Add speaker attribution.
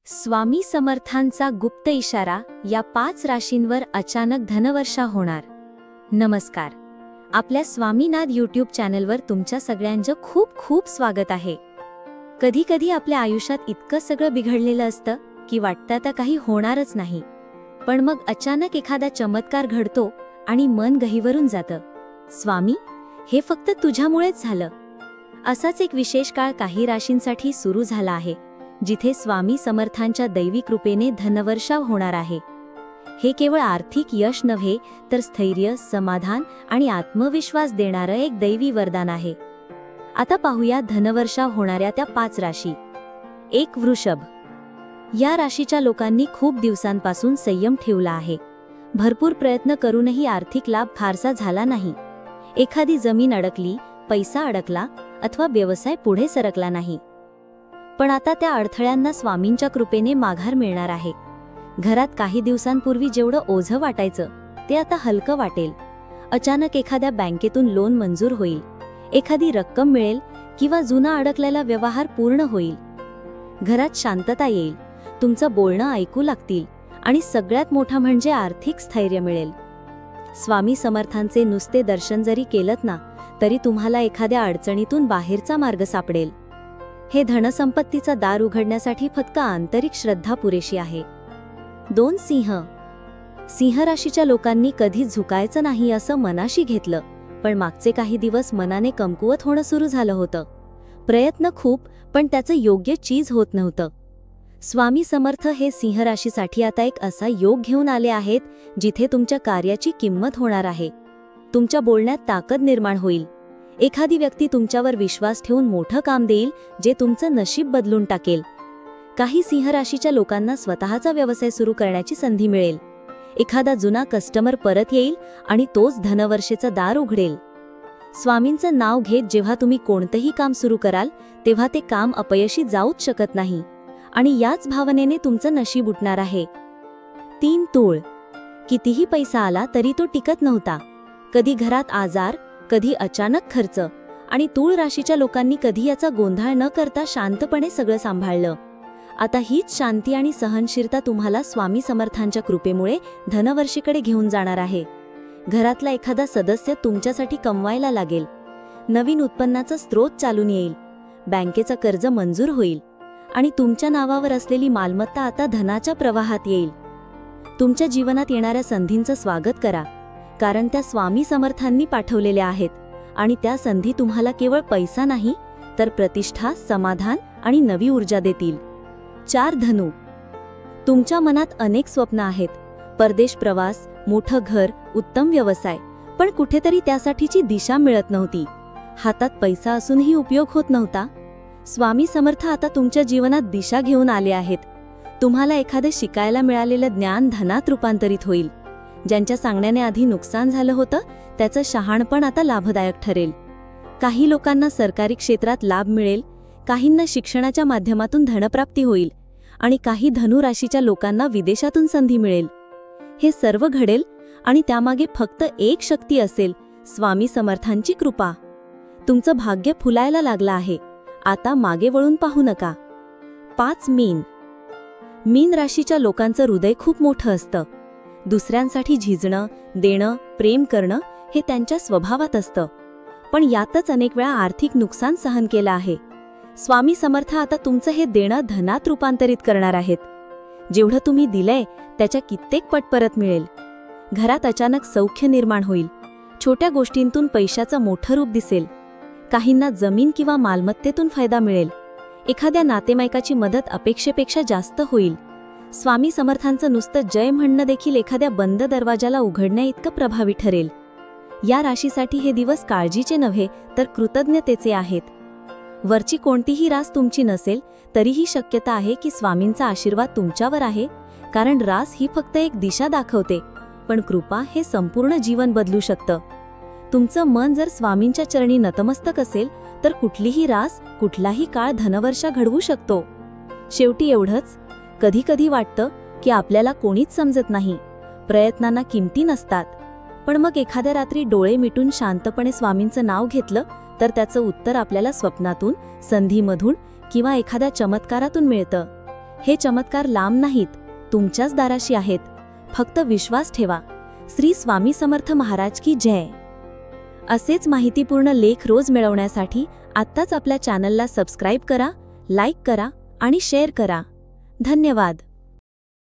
Speaker 1: स्वामी समर्थांचा गुप्त इशारा, या 5 राशींवर अचानक धनवर्षा होणार. नमस्कार. आपल्या स्वामीनाथ यूट्यूब चॅनलवर तुमच्या सगळ्यांचं खूप खूप स्वागत आहे. कधी कधी आपल्या आयुष्यात इतकं सगळं बिघडलेलं असतं की वाटतं आता काही होणारच नाही, पण मग अचानक एखादा चमत्कार घडतो आणि मन गहिवरून जातं. स्वामी, हे फक्त तुझ्यामुळेच झालं. असाच एक विशेष काळ काही राशींसाठी सुरू झाला आहे, जिथे स्वामी समर्थांच्या दैवी कृपेने धनवर्षाव होणार आहे. हे केवळ आर्थिक यश नव्हे, तर स्थैर्य, समाधान आणि आत्मविश्वास देणारं एक दैवी वरदान आहे. आता पाहूया धनवर्षाव होणाऱ्या त्या 5 राशी. 1. वृषभ. या राशीच्या लोकांनी खूप दिवसांपासून संयम ठेवला आहे. भरपूर प्रयत्न करूनही आर्थिक लाभ फारसा झाला नाही. एखादी जमीन अडकली, पैसा अडकला अथवा व्यवसाय पुढे सरकला नाही. पण आता त्या अडथळ्यांना स्वामींच्या कृपेने माघार मिळणार आहे. घरात काही दिवसांपूर्वी जेवढं ओझं वाटायचं ते आता हलकं वाटेल. अचानक एखाद्या बँकेतून लोन मंजूर होईल, एखादी रक्कम मिळेल किंवा जुना अडकलेला व्यवहार पूर्ण होईल. घरात शांतता येईल, तुमचं बोलणं ऐकू लागतील आणि सगळ्यात मोठं म्हणजे आर्थिक स्थैर्य मिळेल. स्वामी समर्थांचे नुसते दर्शन जरी केलत ना, तरी तुम्हाला एखाद्या अडचणीतून बाहेरचा मार्ग सापडेल. हे धनसंपत्तीचा दार उघडण्यासाठी फक्त आंतरिक श्रद्धा पुरेशी आहे. 2. सिंह. सिंह राशीच्या लोकांनी कधीच झुकायचं नाही असं मनाशी घेतलं, पण मागचे काही दिवस मनाने कमकुवत होणं सुरू झालं होतं. प्रयत्न खूप, पण त्याचं योग्य चीज होत नव्हतं. स्वामी समर्थ हे सिंह राशीसाठी आता एक असा योग घेऊन आले आहेत, जिथे तुमच्या कार्याची किंमत होणार आहे. तुमच्या बोलण्यात ताकद निर्माण होईल. एखादी व्यक्ती तुमच्यावर विश्वास ठेवून मोठं काम देईल, जे तुमचं नशीब बदलून टाकेल. काही सिंह राशीच्या लोकांना स्वतःचा व्यवसाय सुरू करण्याची संधी मिळेल. एखादा जुना कस्टमर परत येईल आणि तोच धनवर्षेचं दार उघडेल. स्वामींचं नाव घेत जेव्हा तुम्ही कोणतंही काम सुरू कराल, तेव्हा ते काम अपयशी जाऊच शकत नाही आणि याच भावनेने तुमचं नशीब उठणार आहे. 3. तूळ. कितीही पैसा आला तरी तो टिकत नव्हता. कधी घरात आजार, कधी अचानक खर्च, आणि तूळ राशीच्या लोकांनी कधी याचा गोंधळ न करता शांतपणे सगळं सांभाळलं. आता हीच शांती आणि सहनशीलता तुम्हाला स्वामी समर्थांच्या कृपेमुळे धनवर्षीकडे घेऊन जाणार आहे. घरातला एखादा सदस्य तुमच्यासाठी कमवायला लागेल. नवीन उत्पन्नाचा स्रोत चालून येईल. बँकेचं कर्ज मंजूर होईल आणि तुमच्या नावावर असलेली मालमत्ता आता धनाच्या प्रवाहात येईल. तुमच्या जीवनात येणाऱ्या संधींचं स्वागत करा, कारण त्या स्वामी समर्थांनी पाठवलेल्या आहेत आणि त्या संधी तुम्हाला केवळ पैसा नाही, तर प्रतिष्ठा, समाधान आणि नवी ऊर्जा देतील. 4. धनु. तुमच्या मनात अनेक स्वप्न आहेत. परदेश प्रवास, मोठं घर, उत्तम व्यवसाय, पण कुठेतरी त्यासाठीची दिशा मिळत नव्हती. हातात पैसा असूनही उपयोग होत नव्हता. स्वामी समर्थ आता तुमच्या जीवनात दिशा घेऊन आले आहेत. तुम्हाला एखादे शिकायला मिळालेलं ज्ञान धनात रूपांतरित होईल. ज्यांच्या सांगण्याने आधी नुकसान झालं होतं, त्याचं शहाणपण आता लाभदायक ठरेल. काही लोकांना सरकारी क्षेत्रात लाभ मिळेल, काहींना शिक्षणाच्या माध्यमातून धनप्राप्ती होईल आणि काही धनु राशीच्या लोकांना विदेशातून संधी मिळेल. हे सर्व घडेल आणि त्यामागे फक्त एक शक्ती असेल, स्वामी समर्थांची कृपा. तुमचं भाग्य फुलायला लागलं आहे. आता मागे वळून पाहू नका. 5. मीन. मीन राशीच्या लोकांचं हृदय खूप मोठं असतं. दुसऱ्यांसाठी झिजणं, देणं, प्रेम करणं हे त्यांच्या स्वभावात असतं. पण यातच अनेक वेळा आर्थिक नुकसान सहन केलं आहे. स्वामी समर्थ आता तुमचं हे देणं धनात रूपांतरित करणार आहेत. जेवढं तुम्ही दिलंय त्याच्या कित्येक पट परत मिळेल. घरात अचानक सौख्य निर्माण होईल. छोट्या गोष्टींतून पैशाचं मोठं रूप दिसेल. काहींना जमीन किंवा मालमत्तेतून फायदा मिळेल. एखाद्या नातेवाईकाची मदत अपेक्षेपेक्षा जास्त होईल. स्वामी समर्थांचं नुसतं जय म्हणणं देखील एखाद्या बंद दरवाजाला उघडण्या इतकं प्रभावी ठरेल. या राशीसाठी हे दिवस काळजीचे नव्हे, तर कृतज्ञतेचे आहेत. वरची कोणतीही रास तुमची नसेल, तरीही शक्यता आहे की स्वामींचा आशीर्वाद तुमच्यावर आहे, कारण रास ही फक्त एक दिशा दाखवते, पण कृपा हे संपूर्ण जीवन बदलू शकतं. तुमचं मन जर स्वामींच्या चरणी नतमस्तक असेल, तर कुठलीही रास, कुठलाही काळ धनवर्षा घडवू शकतो. शेवटी एवढंच, कधी कधी वाटतं की आपल्याला कोणीच समजत नाही, प्रयत्नांना किमती नसतात. पण मग एखाद्या रात्री डोळे मिटून शांतपणे स्वामींचं नाव घेतलं, तर त्याचं उत्तर आपल्याला स्वप्नातून, संधीमधून किंवा एखाद्या चमत्कारातून मिळतं. हे चमत्कार लांब नाहीत, तुमच्याच दाराशी आहेत. फक्त विश्वास ठेवा. श्री स्वामी समर्थ महाराज की जय. असेच माहितीपूर्ण लेख रोज मिळवण्यासाठी आत्ताच आपल्या चॅनलला सबस्क्राईब करा, लाईक करा आणि शेअर करा. धन्यवाद.